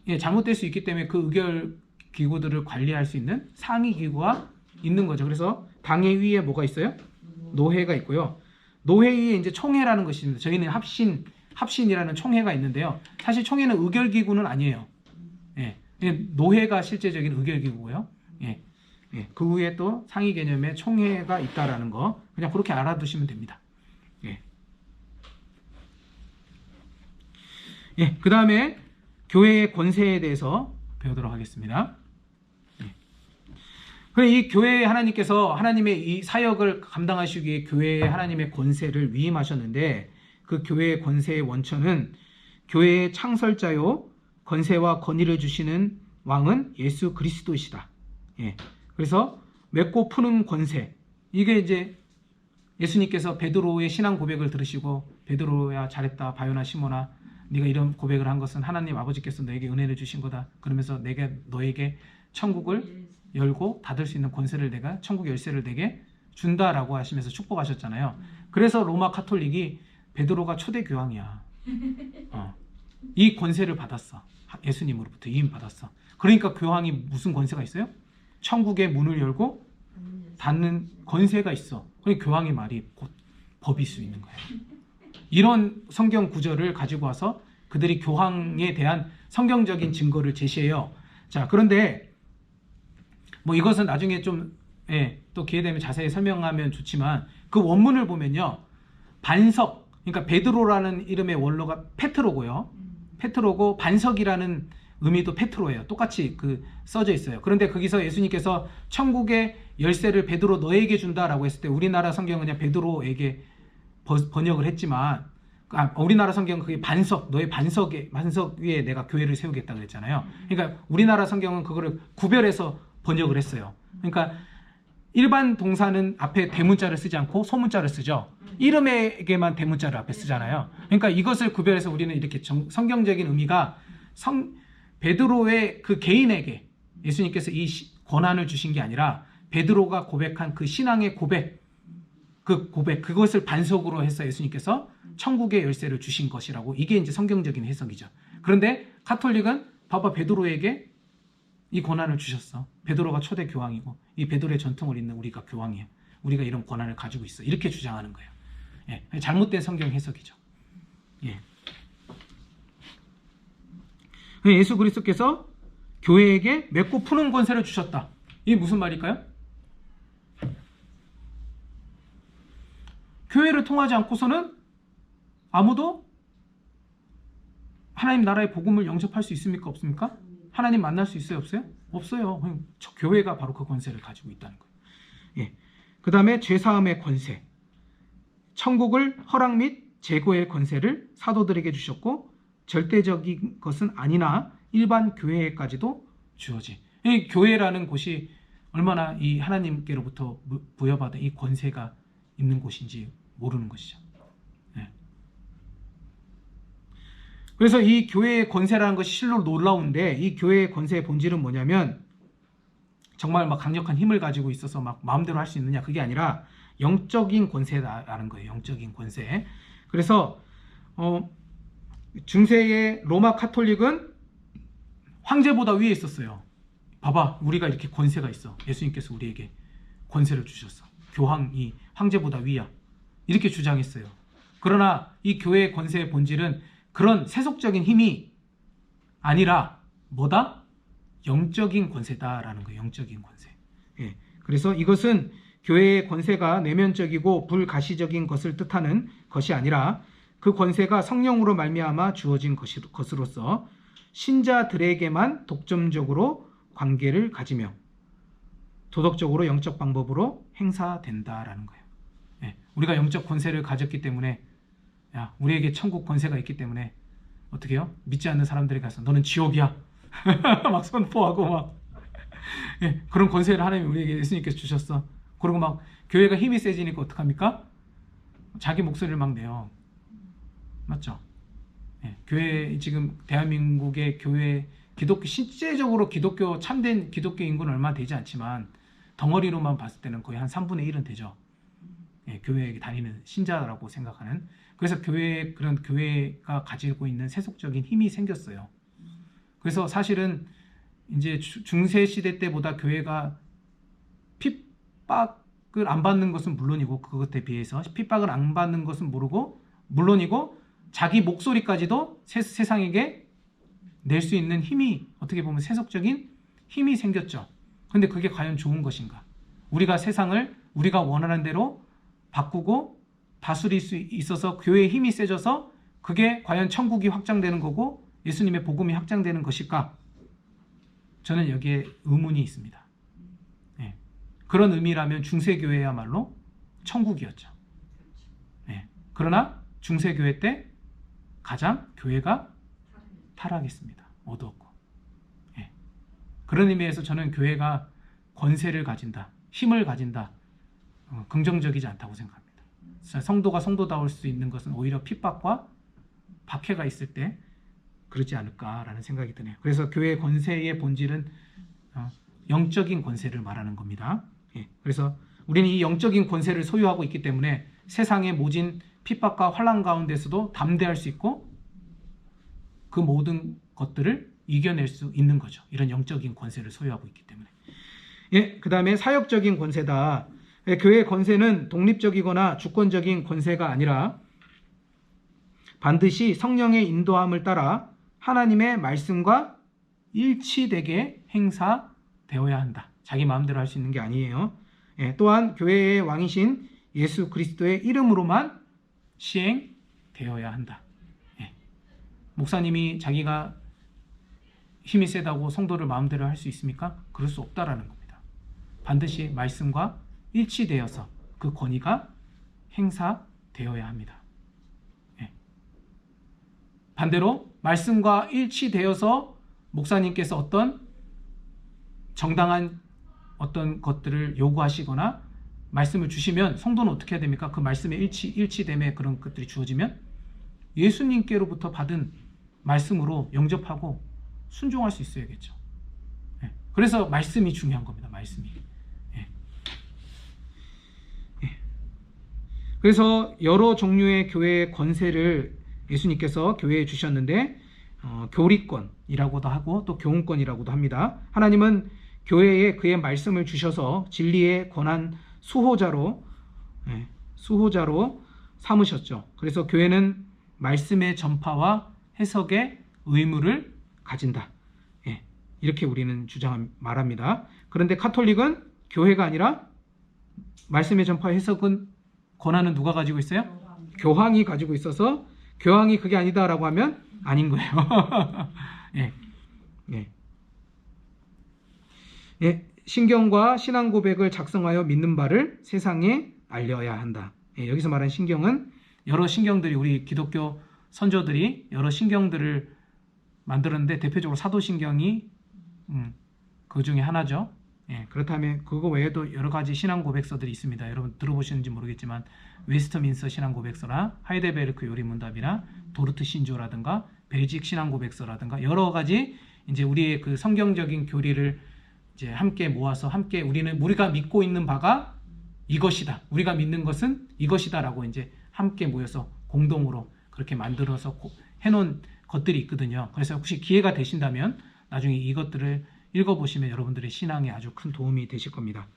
예, 잘못될 수 있기 때문에 그 의결기구들을 관리할 수 있는 상위기구가 있는 거죠. 그래서 당회 위에 뭐가 있어요? 노회가 있고요. 노회 위에 이제 총회라는 것이 있습니다. 저희는 합신이라는 총회가 있는데요. 사실 총회는 의결기구는 아니에요. 예, 노회가 실제적인 의결기구고요. 예, 예, 그 위에 또 상위 개념의 총회가 있다라는 거 그냥 그렇게 알아두시면 됩니다. 예, 예, 그 다음에 교회의 권세에 대해서 배우도록 하겠습니다. 그래, 이 교회에 하나님께서 하나님의 이 사역을 감당하시기 위해 교회에 하나님의 권세를 위임하셨는데, 그 교회의 권세의 원천은 교회의 창설자요 권세와 권위를 주시는 왕은 예수 그리스도이시다. 예. 그래서 맺고 푸는 권세, 이게 이제 예수님께서 베드로의 신앙 고백을 들으시고, 베드로야 잘했다, 바요나 시몬아, 네가 이런 고백을 한 것은 하나님 아버지께서 너에게 은혜를 주신 거다. 그러면서 내가 너에게 천국을 열고 닫을 수 있는 권세를 내가, 천국 열쇠를 내게 준다라고 하시면서 축복하셨잖아요. 그래서 로마 카톨릭이 베드로가 초대 교황이야. 이 권세를 받았어. 예수님으로부터 이임받았어. 그러니까 교황이 무슨 권세가 있어요? 천국의 문을 열고 닫는 권세가 있어. 그러니까 교황의 말이 곧 법일 수 있는 거예요. 이런 성경 구절을 가지고 와서 그들이 교황에 대한 성경적인 증거를 제시해요. 자, 그런데 뭐 이것은 나중에 좀, 예, 또 기회 되면 자세히 설명하면 좋지만, 그 원문을 보면요, 반석, 그러니까 베드로라는 이름의 원로가 페트로고요. 페트로고 반석이라는 의미도 페트로예요. 똑같이 써져 있어요. 그런데 거기서 예수님께서 천국의 열쇠를 베드로 너에게 준다라고 했을 때, 우리나라 성경은 그냥 베드로에게 번역을 했지만, 우리나라 성경은 그게 반석, 너의 반석 위에 내가 교회를 세우겠다 그랬잖아요. 그러니까 우리나라 성경은 그거를 구별해서 번역을 했어요. 그러니까 일반 동사는 앞에 대문자를 쓰지 않고 소문자를 쓰죠. 이름에게만 대문자를 앞에 쓰잖아요. 그러니까 이것을 구별해서 우리는 이렇게 성경적인 의미가 베드로의 그 개인에게 예수님께서 이 권한을 주신 게 아니라 베드로가 고백한 그 신앙의 고백, 그것을 반석으로 해서 예수님께서 천국의 열쇠를 주신 것이라고, 이게 이제 성경적인 해석이죠. 그런데 가톨릭은 봐봐, 베드로에게 이 권한을 주셨어. 베드로가 초대 교황이고 이 베드로의 전통을 잇는 우리가 교황이에요. 우리가 이런 권한을 가지고 있어. 이렇게 주장하는 거예요. 예, 잘못된 성경 해석이죠. 예. 예수 그리스도께서 교회에게 맺고 푸는 권세를 주셨다. 이게 무슨 말일까요? 교회를 통하지 않고서는 아무도 하나님 나라의 복음을 영접할 수 있습니까? 없습니까? 하나님 만날 수 있어요? 없어요? 없어요. 교회가 바로 그 권세를 가지고 있다는 거예요. 예. 그 다음에 죄사함의 권세, 천국을 허락 및 제거의 권세를 사도들에게 주셨고 절대적인 것은 아니나 일반 교회에까지도 주어지. 이 교회라는 곳이 얼마나 이 하나님께로부터 부여받은 이 권세가 있는 곳인지 모르는 것이죠. 예. 그래서 이 교회의 권세라는 것이 실로 놀라운데, 이 교회의 권세의 본질은 뭐냐면 정말 막 강력한 힘을 가지고 있어서 막 마음대로 할 수 있느냐, 그게 아니라 영적인 권세라는 거예요. 영적인 권세. 그래서 중세의 로마 카톨릭은 황제보다 위에 있었어요. 봐봐, 우리가 이렇게 권세가 있어. 예수님께서 우리에게 권세를 주셨어. 교황이 황제보다 위야. 이렇게 주장했어요. 그러나 이 교회의 권세의 본질은 그런 세속적인 힘이 아니라 뭐다? 영적인 권세다라는 거예요. 영적인 권세. 예. 그래서 이것은 교회의 권세가 내면적이고 불가시적인 것을 뜻하는 것이 아니라 그 권세가 성령으로 말미암아 주어진 것으로서 신자들에게만 독점적으로 관계를 가지며 도덕적으로 영적 방법으로 행사된다라는 거예요. 예. 우리가 영적 권세를 가졌기 때문에, 야, 우리에게 천국 권세가 있기 때문에 어떻게 해요? 믿지 않는 사람들에게 가서 너는 지옥이야 막 선포하고 막 예, 그런 권세를 하나님이 우리에게 예수님께서 주셨어. 그리고 막 교회가 힘이 세지니까 어떡합니까? 자기 목소리를 막 내요. 맞죠? 예, 교회, 지금 대한민국의 교회 실제적으로 기독교, 참된 기독교 인구는 얼마 되지 않지만 덩어리로만 봤을 때는 거의 한 3분의 1은 되죠. 예, 교회에 다니는 신자라고 생각하는. 그래서 그런 교회가 가지고 있는 세속적인 힘이 생겼어요. 그래서 사실은 이제 중세 시대 때보다 교회가 핍박을 안 받는 것은 물론이고, 그것에 비해서 핍박을 안 받는 것은 물론이고 자기 목소리까지도 세상에게 낼 수 있는 힘이, 어떻게 보면 세속적인 힘이 생겼죠. 근데 그게 과연 좋은 것인가? 우리가 세상을 우리가 원하는 대로 바꾸고 다스릴 수 있어서 교회의 힘이 세져서 그게 과연 천국이 확장되는 거고 예수님의 복음이 확장되는 것일까? 저는 여기에 의문이 있습니다. 예. 그런 의미라면 중세교회야말로 천국이었죠. 예. 그러나 중세교회 때 가장 교회가 타락했습니다. 어두웠고. 예. 그런 의미에서 저는 교회가 권세를 가진다, 힘을 가진다, 긍정적이지 않다고 생각합니다. 성도가 성도다울 수 있는 것은 오히려 핍박과 박해가 있을 때 그렇지 않을까라는 생각이 드네요. 그래서 교회의 권세의 본질은 영적인 권세를 말하는 겁니다. 예. 그래서 우리는 이 영적인 권세를 소유하고 있기 때문에 세상의 모진 핍박과 환난 가운데서도 담대할 수 있고 그 모든 것들을 이겨낼 수 있는 거죠. 이런 영적인 권세를 소유하고 있기 때문에. 예, 그 다음에 사역적인 권세다. 예, 교회의 권세는 독립적이거나 주권적인 권세가 아니라 반드시 성령의 인도함을 따라 하나님의 말씀과 일치되게 행사되어야 한다. 자기 마음대로 할 수 있는 게 아니에요. 예, 또한 교회의 왕이신 예수 그리스도의 이름으로만 시행되어야 한다. 예. 목사님이 자기가 힘이 세다고 성도를 마음대로 할 수 있습니까? 그럴 수 없다라는 겁니다. 반드시 말씀과 일치되어서 그 권위가 행사되어야 합니다. 예. 반대로 말씀과 일치되어서 목사님께서 어떤 정당한 어떤 것들을 요구하시거나 말씀을 주시면 성도는 어떻게 해야 됩니까? 그 말씀에 일치됨에 그런 것들이 주어지면 예수님께로부터 받은 말씀으로 영접하고 순종할 수 있어야겠죠. 예. 그래서 말씀이 중요한 겁니다. 말씀이. 예. 예. 그래서 여러 종류의 교회의 권세를 예수님께서 교회에 주셨는데 교리권이라고도 하고 또 교훈권이라고도 합니다. 하나님은 교회에 그의 말씀을 주셔서 진리의 권한 수호자로 삼으셨죠. 그래서 교회는 말씀의 전파와 해석의 의무를 가진다. 이렇게 우리는 말합니다. 그런데 카톨릭은 교회가 아니라 말씀의 전파 해석은 권한은 누가 가지고 있어요? 교황이 가지고 있어서 교황이 그게 아니다라고 하면 아닌 거예요. 신경과 신앙 고백을 작성하여 믿는 바를 세상에 알려야 한다. 여기서 말한 신경은 여러 신경들이 우리 기독교 선조들이 여러 신경들을 만들었는데 대표적으로 사도신경이 그 중에 하나죠. 그렇다면 그거 외에도 여러 가지 신앙 고백서들이 있습니다. 여러분 들어보셨는지 모르겠지만 웨스트민스터 신앙 고백서나 하이델베르크 요리문답이나 도르트 신조라든가 벨직 신앙 고백서라든가 여러 가지 이제 우리의 그 성경적인 교리를 이제 함께 모아서 함께 우리가 믿고 있는 바가 이것이다. 우리가 믿는 것은 이것이다라고 이제 함께 모여서 공동으로 그렇게 만들어서 해놓은 것들이 있거든요. 그래서 혹시 기회가 되신다면 나중에 이것들을 읽어보시면 여러분들의 신앙에 아주 큰 도움이 되실 겁니다.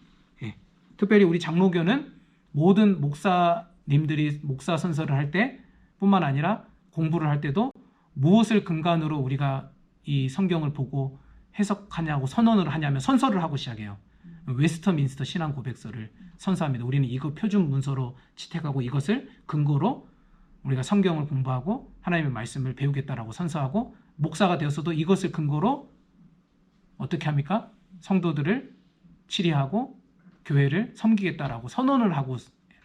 특별히 우리 장로교는 모든 목사님들이 목사 선서를 할 때 뿐만 아니라 공부를 할 때도 무엇을 근간으로 우리가 이 성경을 보고 해석하냐고 선언을 하냐면 선서를 하고 시작해요. 웨스터민스터 신앙 고백서를 선서합니다. 우리는 이거 표준 문서로 채택하고 이것을 근거로 우리가 성경을 공부하고 하나님의 말씀을 배우겠다라고 선서하고 목사가 되었어도 이것을 근거로 어떻게 합니까? 성도들을 치리하고 교회를 섬기겠다라고 선언을 하고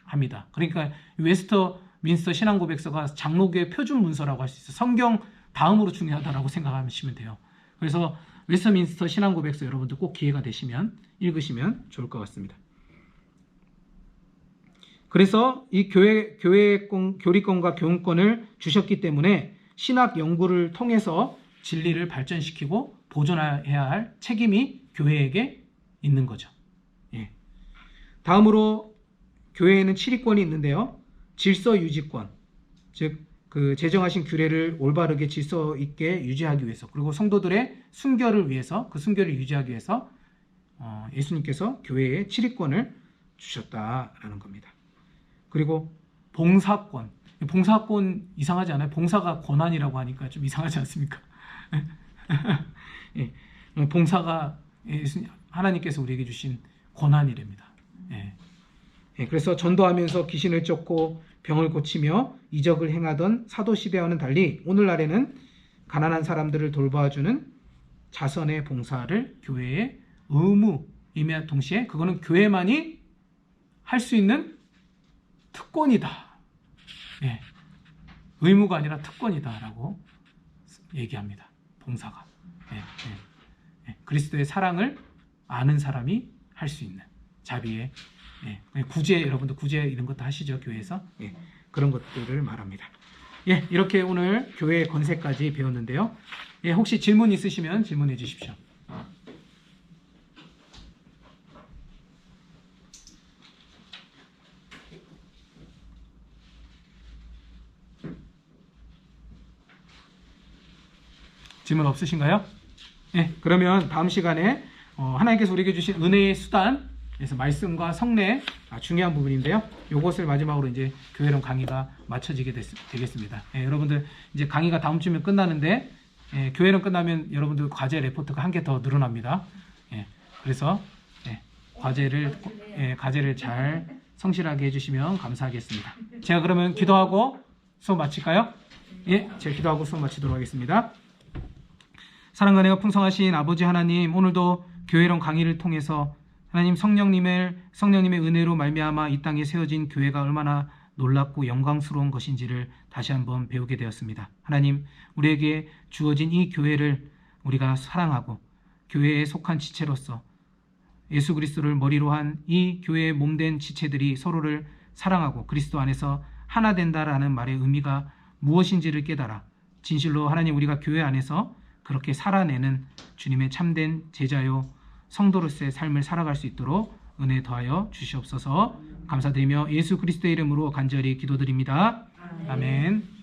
합니다. 그러니까 웨스터민스터 신앙 고백서가 장로교의 표준 문서라고 할 수 있어요. 성경 다음으로 중요하다라고 생각하시면 돼요. 그래서 웨스터민스터 신앙 고백서 여러분들 꼭 기회가 되시면 읽으시면 좋을 것 같습니다. 그래서 이 교리권과 교훈권을 주셨기 때문에 신학 연구를 통해서 진리를 발전시키고 보존해야 할 책임이 교회에게 있는 거죠. 다음으로 교회에는 7위권이 있는데요. 질서 유지권, 즉 그 제정하신 규례를 올바르게 질서 있게 유지하기 위해서, 그리고 성도들의 순결을 위해서, 그 순결을 유지하기 위해서 예수님께서 교회에 7위권을 주셨다라는 겁니다. 그리고 봉사권 이상하지 않아요? 봉사가 권한이라고 하니까 좀 이상하지 않습니까? 봉사가 하나님께서 우리에게 주신 권한이랍니다. 그래서 전도하면서 귀신을 쫓고 병을 고치며 이적을 행하던 사도시대와는 달리 오늘날에는 가난한 사람들을 돌봐주는 자선의 봉사를 교회의 의무이며 동시에 그거는 교회만이 할 수 있는 특권이다. 의무가 아니라 특권이다라고 얘기합니다. 봉사가. 그리스도의 사랑을 아는 사람이 할 수 있는 자비의 구제, 여러분들 구제 이런 것도 하시죠, 교회에서. 그런 것들을 말합니다. 이렇게 오늘 교회의 권세까지 배웠는데요. 혹시 질문 있으시면 질문해 주십시오. 질문 없으신가요? 그러면 다음 시간에 하나님께서 우리에게 주신 은혜의 수단, 그래서 말씀과 성례 중요한 부분인데요. 이것을 마지막으로 이제 교회론 강의가 마쳐지게 되겠습니다. 여러분들 이제 강의가 다음 주면 끝나는데 교회론 끝나면 여러분들 과제 레포트가 한 개 더 늘어납니다. 그래서 과제를 잘 성실하게 해주시면 감사하겠습니다. 제가 그러면 기도하고 수업 마칠까요? 제가 기도하고 수업 마치도록 하겠습니다. 사랑과 은혜가 풍성하신 아버지 하나님, 오늘도 교회론 강의를 통해서 하나님 성령님의 은혜로 말미암아 이 땅에 세워진 교회가 얼마나 놀랍고 영광스러운 것인지를 다시 한번 배우게 되었습니다. 하나님, 우리에게 주어진 이 교회를 우리가 사랑하고 교회에 속한 지체로서 예수 그리스도를 머리로 한 이 교회의 몸된 지체들이 서로를 사랑하고 그리스도 안에서 하나 된다라는 말의 의미가 무엇인지를 깨달아 진실로 하나님 우리가 교회 안에서 그렇게 살아내는 주님의 참된 제자요 성도로서의 삶을 살아갈 수 있도록 은혜 더하여 주시옵소서. 감사드리며 예수 그리스도의 이름으로 간절히 기도드립니다. 아멘.